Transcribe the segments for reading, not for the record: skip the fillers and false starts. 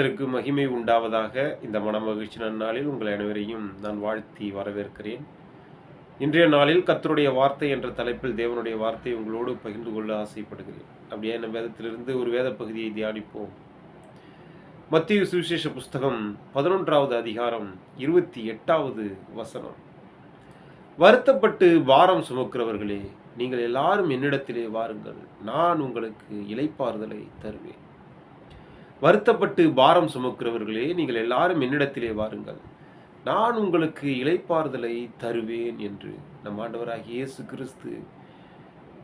கர்த்தருக்கு மகிமை உண்டாவதாக. இந்த மனமகிழ்ச்சி நன்னாளில் உங்கள் அனைவரையும் நான் வாழ்த்தி வரவேற்கிறேன். இன்றைய நாளில் கர்த்தருடைய வார்த்தை என்ற தலைப்பில் தேவனுடைய வார்த்தை உங்களோடு பகிர்ந்து கொள்ள ஆசைப்படுகிறேன். அப்படியே நம்ம வேதத்திலிருந்து ஒரு வேத பகுதியை தியானிப்போம். மத்தேயு சுவிசேஷ புஸ்தகம் 11வது அதிகாரம் 28வது வசனம். வருத்தப்பட்டு பாரம் சுமக்கிறவர்களே, நீங்கள் எல்லாரும் என்னிடத்திலே வாருங்கள், நான் உங்களுக்கு இளைப்பாறுதலை தருவேன். வருத்தப்பட்டு பாரம் சுமக்கிறவர்களே, நீங்கள் எல்லாரும் என்னிடத்திலே வாருங்கள், நான் உங்களுக்கு இளைப்பாறுதலை தருவேன் என்று நம் ஆண்டவராகிய இயேசு கிறிஸ்து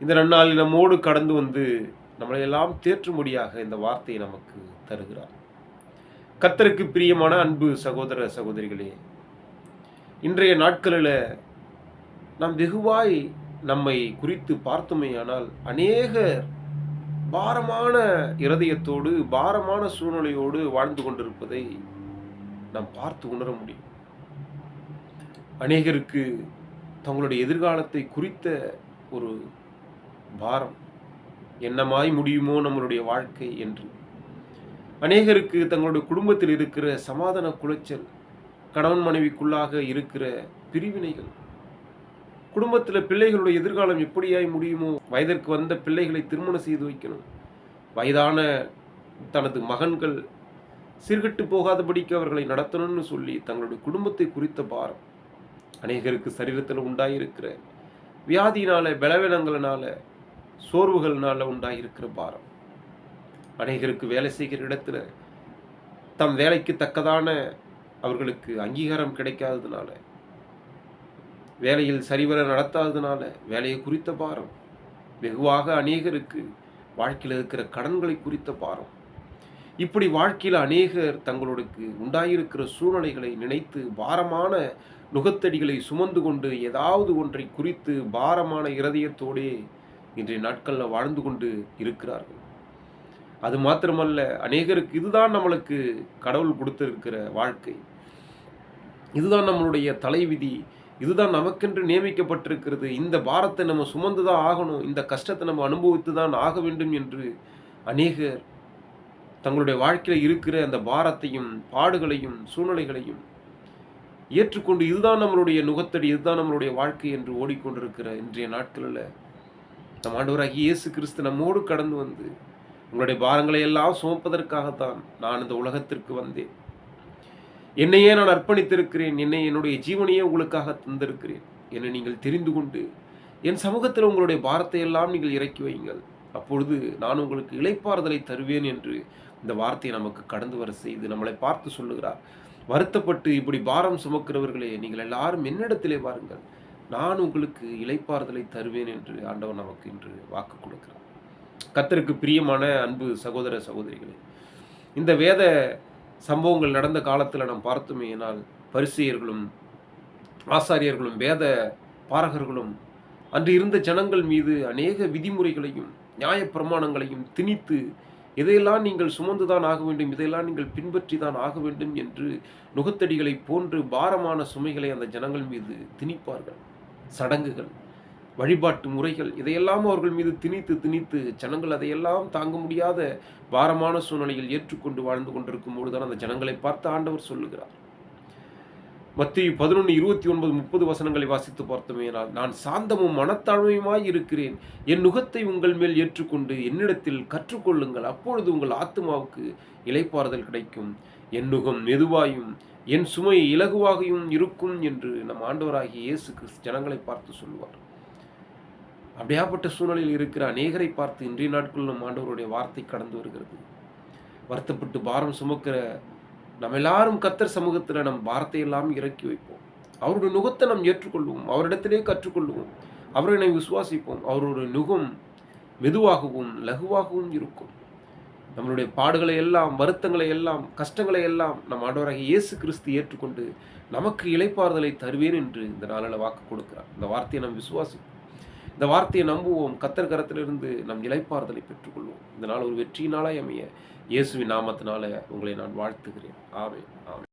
இந்த நன்னாளில் நம்மோடு கடந்து வந்து நம்மளை எல்லாம் தேற்றும்படியாக இந்த வார்த்தையை நமக்கு தருகிறார். கர்த்தருக்கு பிரியமான அன்பு சகோதர சகோதரிகளே, இன்றைய நாட்களில் நாம் வெகுவாய் நம்மை குறித்து பார்த்தோமேயானால் அநேகர் பாரமான இருதயத்தோடு பாரமான சூழ்நிலையோடு வாழ்ந்து கொண்டிருப்பதை நாம் பார்த்து உணர முடியும். அநேகருக்கு தங்களுடைய எதிர்காலத்தை குறித்த ஒரு பாரம், என்னமாய் முடியுமோ நம்மளுடைய வாழ்க்கை என்று. அநேகருக்கு தங்களுடைய குடும்பத்தில் இருக்கிற சமாதான குலைச்சல், கணவன் மனைவிக்குள்ளாக இருக்கிற பிரிவினைகள், குடும்பத்தில் பிள்ளைகளுடைய எதிர்காலம் எப்படியாய் முடியுமோ, வயதிற்கு வந்த பிள்ளைகளை திருமணம் செய்து வைக்கணும், வயதான தனது மகன்கள் சீர்கெட்டு போகாதபடிக்கு அவர்களை நடத்தணும்னு சொல்லி தங்களுடைய குடும்பத்தை குறித்த பாரம், அநேகருக்கு சரீரத்தில் உண்டாயிருக்கிற வியாதியினால, பலவீனங்களினால, சோர்வுகளினால உண்டாயிருக்கிற பாரம், அநேகருக்கு வேலை செய்கிற இடத்துல தம் வேலைக்கு தக்கதான அவர்களுக்கு அங்கீகாரம் கிடைக்காததுனால, வேலையில் சரிவர நடத்தாததுனால வேலையை குறித்த பாரம், வெகுவாக அநேகருக்கு வாழ்க்கையில் இருக்கிற கடன்களை குறித்த பாரம். இப்படி வாழ்க்கையில் அநேகர் தங்களுக்கு உண்டாயிருக்கிற சூழ்நிலைகளை நினைத்து பாரமான நுகத்தடிகளை சுமந்து கொண்டு ஏதாவது ஒன்றை குறித்து பாரமான இருதயத்தோடே இன்றைய நாட்களில் வாழ்ந்து கொண்டு இருக்கிறார்கள். அது மாத்திரமல்ல, அநேகருக்கு இதுதான் நம்மளுக்கு கடவுள் கொடுத்திருக்கிற வாழ்க்கை, இதுதான் நம்மளுடைய தலைவிதி, இதுதான் நமக்கென்று நியமிக்கப்பட்டிருக்கிறது, இந்த பாரத்தை நம்ம சுமந்து தான் ஆகணும், இந்த கஷ்டத்தை நம்ம அனுபவித்து தான் ஆக வேண்டும் என்று அநேகர் தங்களுடைய வாழ்க்கையில் இருக்கிற அந்த பாரத்தையும் பாடுகளையும் சூழ்நிலைகளையும் ஏற்றுக்கொண்டு இதுதான் நம்மளுடைய நுகத்தடி, இதுதான் நம்மளுடைய வாழ்க்கை என்று ஓடிக்கொண்டிருக்கிற இன்றைய நாட்களில் நம் ஆண்டவராகிய இயேசு கிறிஸ்து நம்மோடு கடந்து வந்து, உங்களுடைய பாரங்களை எல்லாம் சுமப்பதற்காகத்தான் நான் இந்த உலகத்திற்கு வந்தேன், என்னையே நான் அர்ப்பணித்திருக்கிறேன், என்னுடைய ஜீவனையே உங்களுக்காக தந்திருக்கிறேன், என்னை நீங்கள் தெரிந்து கொண்டு என் சமூகத்தில் உங்களுடைய பாரத்தை எல்லாம் நீங்கள் இறக்கி வையுங்கள், அப்பொழுது நான் உங்களுக்கு இளைப்பாறுதலை தருவேன் என்று இந்த வார்த்தையை நமக்கு கடந்து வர செய்து நம்மளை பார்த்து சொல்லுகிறார். வருத்தப்பட்டு இப்படி பாரம் சுமக்கிறவர்களே, நீங்கள் எல்லாரும் என்னிடத்திலே வாருங்கள், நான் உங்களுக்கு இளைப்பாறுதலை தருவேன் என்று ஆண்டவர் நமக்கு இன்று வாக்கு கொடுக்கிறார். கர்த்தருக்கு பிரியமான அன்பு சகோதர சகோதரிகளே, இந்த வேத சம்பவங்கள் நடந்த காலத்தில் நாம் பார்த்தோமேனால் பரிசேயர்களும் ஆசாரியர்களும் வேத பாரகர்களும் அன்று இருந்த ஜனங்கள் மீது அநேக விதிமுறைகளையும் நியாய பிரமாணங்களையும் திணித்து, இதையெல்லாம் நீங்கள் சுமந்துதான் ஆக வேண்டும், இதையெல்லாம் நீங்கள் பின்பற்றி தான் ஆக வேண்டும் என்று நுகத்தடிகளை போன்று பாரமான சுமைகளை அந்த ஜனங்கள் மீது திணிப்பார்கள். சடங்குகள், வழிபாட்டு முறைகள், இதையெல்லாம் அவர்கள் மீது திணித்து ஜனங்கள் அதையெல்லாம் தாங்க முடியாத பாரமான சூழ்நிலையில் ஏற்றுக்கொண்டு வாழ்ந்து கொண்டிருக்கும் போதுதான் அந்த ஜனங்களை பார்த்து ஆண்டவர் சொல்லுகிறார். மத்தேயு 11:29-30 வசனங்களை வாசித்து பார்த்தோமேனால், நான் சாந்தமும் மனத்தாழ்மையுமாய் இருக்கிறேன், என் நுகத்தை உங்கள் மேல் ஏற்றுக்கொண்டு என்னிடத்தில் கற்றுக்கொள்ளுங்கள், அப்பொழுது உங்கள் ஆத்துமாவுக்கு இளைப்பாறுதல் கிடைக்கும், என் நுகம் மெதுவாயும் என் சுமை இலகுவாகவும் இருக்கும் என்று நம் ஆண்டவராகிய இயேசு கிறிஸ்து ஜனங்களை பார்த்து சொல்லுவார். அப்படியாப்பட்ட சூழ்நிலையில் இருக்கிற அநேகரை பார்த்து இன்றைய நாட்களில் நம் ஆண்டவருடைய வார்த்தை கடந்து வருகிறது. வருத்தப்பட்டு பாரம் சுமக்கிற நம்ம எல்லாரும் கர்த்தர் சமூகத்தில் நம் பாரத்தை எல்லாம் இறக்கி வைப்போம், அவருடைய நுகத்தை நாம் ஏற்றுக்கொள்வோம், அவரிடத்திலே கற்றுக்கொள்வோம், அவரை நாம் விசுவாசிப்போம், அவருடைய நுகம் மெதுவாகவும் லகுவாகவும் இருக்கும். நம்மளுடைய பாடுகளை எல்லாம், வருத்தங்களை எல்லாம், கஷ்டங்களை எல்லாம் நம் ஆண்டவராகிய இயேசு கிறிஸ்து ஏற்றுக்கொண்டு நமக்கு இளைப்பாறுதலை தருவேன் என்று இந்த நாளில் வாக்கு கொடுக்கிறார். இந்த வார்த்தையை நாம் விசுவாசிப்போம், இந்த வார்த்தையை நம்புவோம், கர்த்தர் கரத்திலிருந்து நம் இளைப்பாறுதலை பெற்றுக்கொள்வோம். இந்த நாள் ஒரு வெற்றியினாலாய் அமைய இயேசுவின் நாமத்தினால உங்களை நான் வாழ்த்துகிறேன். ஆமென். ஆமென்.